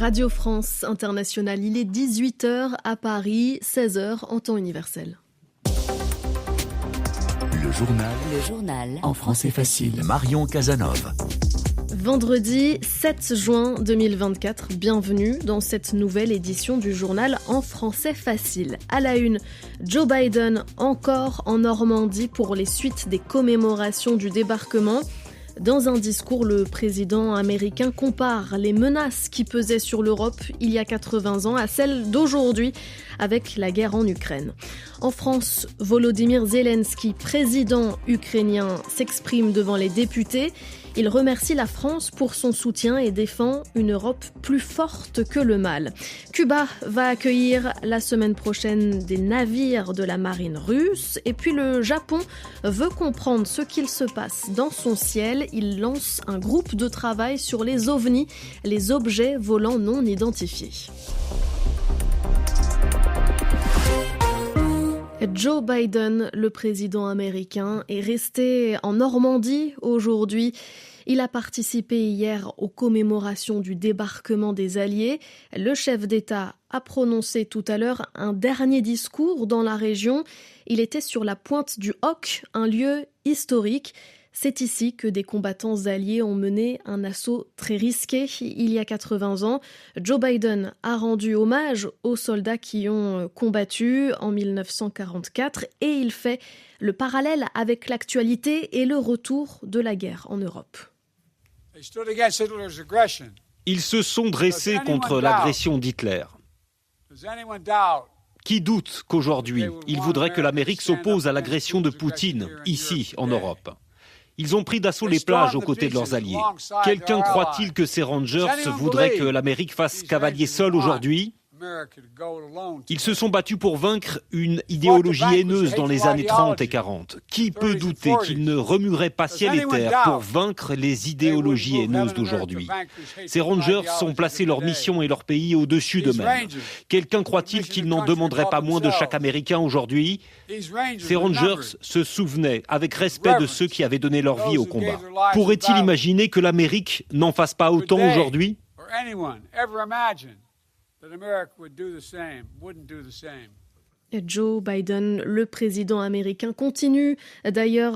Radio France Internationale, il est 18h à Paris, 16h en temps universel. Le journal en français facile. Marion Casanov. Vendredi 7 juin 2024, bienvenue dans cette nouvelle édition du journal en français facile. À la une, Joe Biden encore en Normandie pour les suites des commémorations du débarquement. Dans un discours, le président américain compare les menaces qui pesaient sur l'Europe il y a 80 ans à celles d'aujourd'hui avec la guerre en Ukraine. En France, Volodymyr Zelensky, président ukrainien, s'exprime devant les députés. Il remercie la France pour son soutien et défend une Europe plus forte que le mal. Cuba va accueillir la semaine prochaine des navires de la marine russe. Et puis le Japon veut comprendre ce qu'il se passe dans son ciel. Il lance un groupe de travail sur les ovnis, les objets volants non identifiés. Joe Biden, le président américain, est resté en Normandie aujourd'hui. Il a participé hier aux commémorations du débarquement des Alliés. Le chef d'État a prononcé tout à l'heure un dernier discours dans la région. Il était sur la pointe du Hoc, un lieu historique. C'est ici que des combattants alliés ont mené un assaut très risqué il y a 80 ans. Joe Biden a rendu hommage aux soldats qui ont combattu en 1944 et il fait le parallèle avec l'actualité et le retour de la guerre en Europe. Ils se sont dressés contre l'agression d'Hitler. Qui doute qu'aujourd'hui, ils voudraient que l'Amérique s'oppose à l'agression de Poutine, ici, en Europe ? Ils ont pris d'assaut les plages aux côtés de leurs alliés. Quelqu'un croit-il que ces Rangers voudraient que l'Amérique fasse cavalier seul aujourd'hui ? Ils se sont battus pour vaincre une idéologie haineuse dans les années 30 et 40. Qui peut douter qu'ils ne remueraient pas ciel et terre pour vaincre les idéologies haineuses d'aujourd'hui ? Ces Rangers ont placé leur mission et leur pays au-dessus d'eux-mêmes. Quelqu'un croit-il qu'ils n'en demanderaient pas moins de chaque Américain aujourd'hui ? Ces Rangers se souvenaient avec respect de ceux qui avaient donné leur vie au combat. Pourrait-il imaginer que l'Amérique n'en fasse pas autant aujourd'hui ? Joe Biden, le président américain, continue d'ailleurs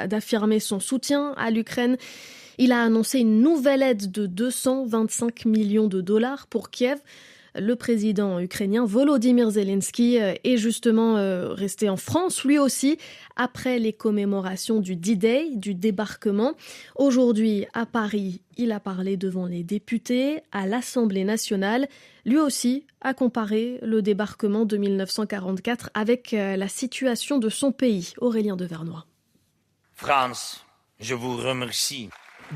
d'affirmer son soutien à l'Ukraine. Il a annoncé une nouvelle aide de 225 millions de dollars pour Kiev. Le président ukrainien Volodymyr Zelensky est justement resté en France, lui aussi, après les commémorations du D-Day, du débarquement. Aujourd'hui, à Paris, il a parlé devant les députés à l'Assemblée nationale. Lui aussi a comparé le débarquement de 1944 avec la situation de son pays. Aurélien Devernois. France, je vous remercie.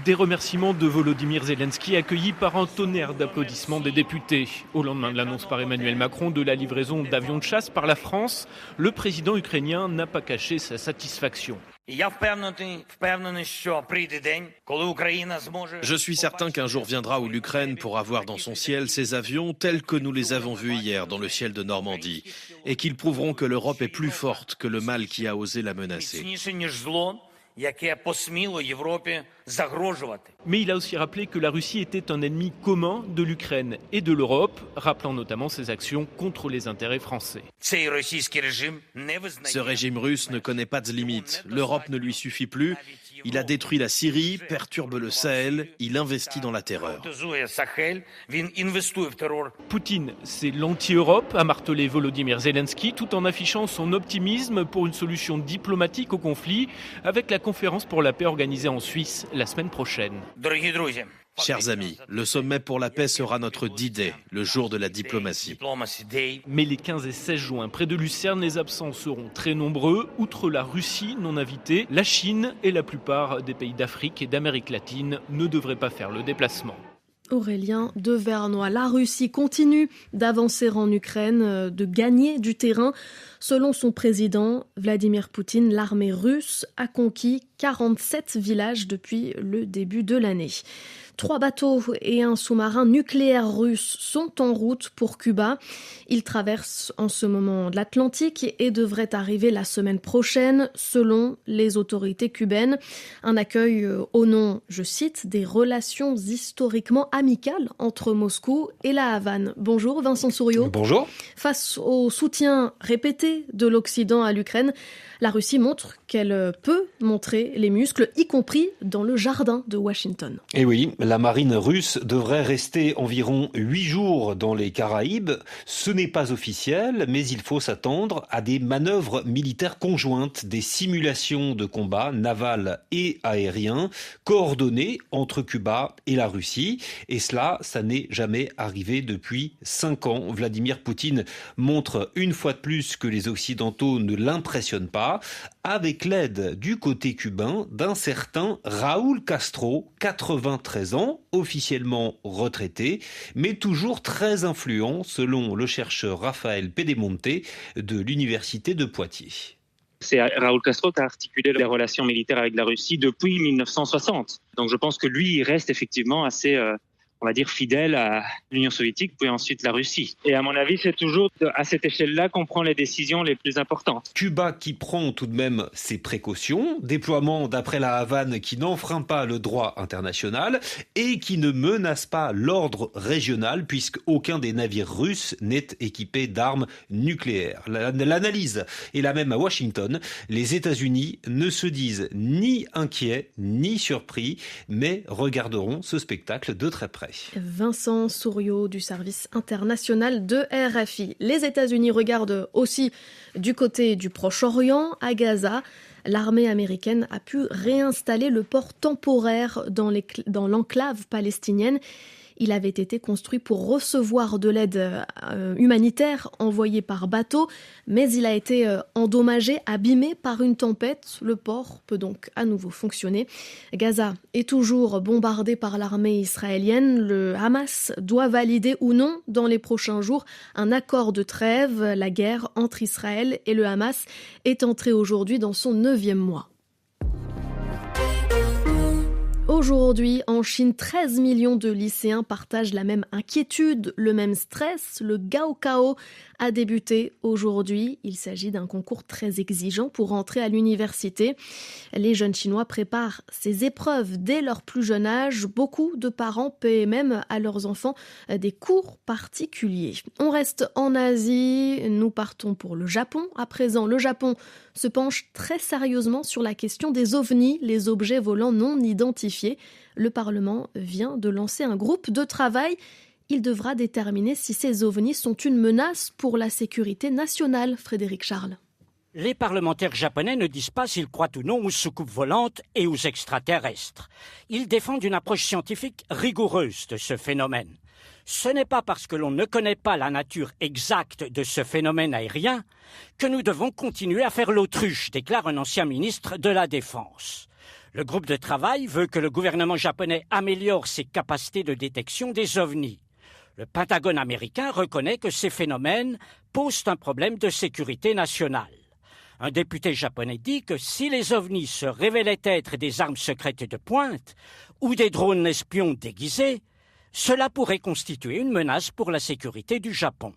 Des remerciements de Volodymyr Zelensky accueillis par un tonnerre d'applaudissements des députés. Au lendemain de l'annonce par Emmanuel Macron de la livraison d'avions de chasse par la France, le président ukrainien n'a pas caché sa satisfaction. Je suis certain qu'un jour viendra où l'Ukraine pourra voir dans son ciel ces avions tels que nous les avons vus hier dans le ciel de Normandie et qu'ils prouveront que l'Europe est plus forte que le mal qui a osé la menacer. Mais il a aussi rappelé que la Russie était un ennemi commun de l'Ukraine et de l'Europe, rappelant notamment ses actions contre les intérêts français. Ce régime russe ne connaît pas de limites. L'Europe ne lui suffit plus. Il a détruit la Syrie, perturbe le Sahel, il investit dans la terreur. Poutine, c'est l'anti-Europe, a martelé Volodymyr Zelensky, tout en affichant son optimisme pour une solution diplomatique au conflit, avec la conférence pour la paix organisée en Suisse la semaine prochaine. Chers amis, le sommet pour la paix sera notre D-Day, le jour de la diplomatie. Mais les 15 et 16 juin, près de Lucerne, les absents seront très nombreux. Outre la Russie non invitée, la Chine et la plupart des pays d'Afrique et d'Amérique latine ne devraient pas faire le déplacement. Aurélien Devernois. La Russie continue d'avancer en Ukraine, de gagner du terrain. Selon son président Vladimir Poutine, l'armée russe a conquis 47 villages depuis le début de l'année. 3 bateaux et un sous-marin nucléaire russe sont en route pour Cuba. Ils traversent en ce moment l'Atlantique et devraient arriver la semaine prochaine, selon les autorités cubaines. Un accueil au nom, je cite, des relations historiquement amicales entre Moscou et la Havane. Bonjour Vincent Souriau. Bonjour. Face au soutien répété de l'Occident à l'Ukraine, la Russie montre qu'elle peut montrer les muscles, y compris dans le jardin de Washington. Et oui, la marine russe devrait rester environ 8 jours dans les Caraïbes. Ce n'est pas officiel, mais il faut s'attendre à des manœuvres militaires conjointes, des simulations de combat navals et aériens coordonnées entre Cuba et la Russie. Et cela, ça n'est jamais arrivé depuis 5 ans. Vladimir Poutine montre une fois de plus que les Occidentaux ne l'impressionnent pas, avec l'aide du côté cubain d'un certain Raúl Castro, 93 ans, officiellement retraité, mais toujours très influent selon le chercheur Rafael Pedemonte de l'université de Poitiers. C'est Raúl Castro qui a articulé les relations militaires avec la Russie depuis 1960. Donc je pense que lui, il reste effectivement assez, on va dire, fidèle à l'Union soviétique, puis ensuite la Russie. Et à mon avis, c'est toujours à cette échelle-là qu'on prend les décisions les plus importantes. Cuba qui prend tout de même ses précautions, déploiement d'après la Havane qui n'enfreint pas le droit international et qui ne menace pas l'ordre régional puisque aucun des navires russes n'est équipé d'armes nucléaires. L'analyse est la même à Washington. Les États-Unis ne se disent ni inquiets ni surpris, mais regarderont ce spectacle de très près. Vincent Souriau du service international de RFI. Les États-Unis regardent aussi du côté du Proche-Orient, à Gaza. L'armée américaine a pu réinstaller le port temporaire dans l'enclave palestinienne. Il avait été construit pour recevoir de l'aide humanitaire envoyée par bateau, mais il a été endommagé, abîmé par une tempête. Le port peut donc à nouveau fonctionner. Gaza est toujours bombardé par l'armée israélienne. Le Hamas doit valider ou non dans les prochains jours un accord de trêve. La guerre entre Israël et le Hamas est entrée aujourd'hui dans son 9e mois. Aujourd'hui, en Chine, 13 millions de lycéens partagent la même inquiétude, le même stress. Le Gaokao a débuté aujourd'hui. Il s'agit d'un concours très exigeant pour entrer à l'université. Les jeunes Chinois préparent ces épreuves dès leur plus jeune âge. Beaucoup de parents paient même à leurs enfants des cours particuliers. On reste en Asie. Nous partons pour le Japon. À présent, le Japon se penche très sérieusement sur la question des ovnis, les objets volants non identifiés. Le Parlement vient de lancer un groupe de travail. Il devra déterminer si ces ovnis sont une menace pour la sécurité nationale. Frédéric Charles. Les parlementaires japonais ne disent pas s'ils croient ou non aux soucoupes volantes et aux extraterrestres. Ils défendent une approche scientifique rigoureuse de ce phénomène. Ce n'est pas parce que l'on ne connaît pas la nature exacte de ce phénomène aérien que nous devons continuer à faire l'autruche, déclare un ancien ministre de la Défense. Le groupe de travail veut que le gouvernement japonais améliore ses capacités de détection des ovnis. Le Pentagone américain reconnaît que ces phénomènes posent un problème de sécurité nationale. Un député japonais dit que si les ovnis se révélaient être des armes secrètes de pointe ou des drones espions déguisés, cela pourrait constituer une menace pour la sécurité du Japon.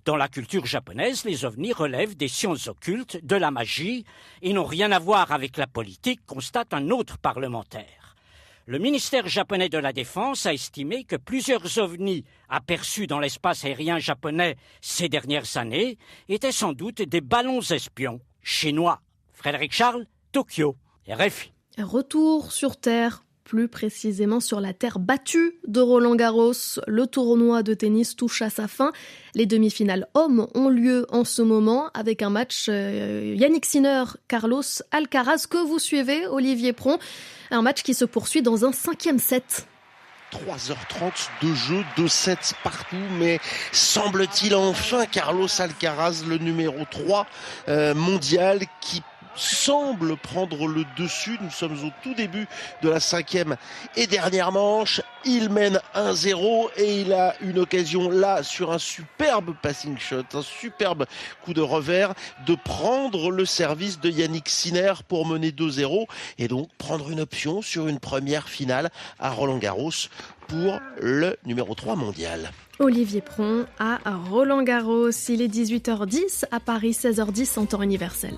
Dans la culture japonaise, les ovnis relèvent des sciences occultes, de la magie, et n'ont rien à voir avec la politique, constate un autre parlementaire. Le ministère japonais de la Défense a estimé que plusieurs ovnis aperçus dans l'espace aérien japonais ces dernières années étaient sans doute des ballons espions chinois. Frédéric Charles, Tokyo, RFI. Retour sur Terre. Plus précisément sur la terre battue de Roland-Garros. Le tournoi de tennis touche à sa fin. Les demi-finales hommes ont lieu en ce moment avec un match Yannick Sinner, Carlos Alcaraz que vous suivez, Olivier Pron. Un match qui se poursuit dans un 5e set. 3h30 de jeu, 2 sets partout, mais semble-t-il enfin Carlos Alcaraz, le numéro 3 mondial, qui semble prendre le dessus. Nous sommes au tout début de la 5e et dernière manche. Il mène 1-0 et il a une occasion là sur un superbe passing shot, un superbe coup de revers, de prendre le service de Yannick Sinner pour mener 2-0 et donc prendre une option sur une première finale à Roland-Garros pour le numéro 3 mondial. Olivier Pron à Roland-Garros. Il est 18h10 à Paris, 16h10 en temps universel.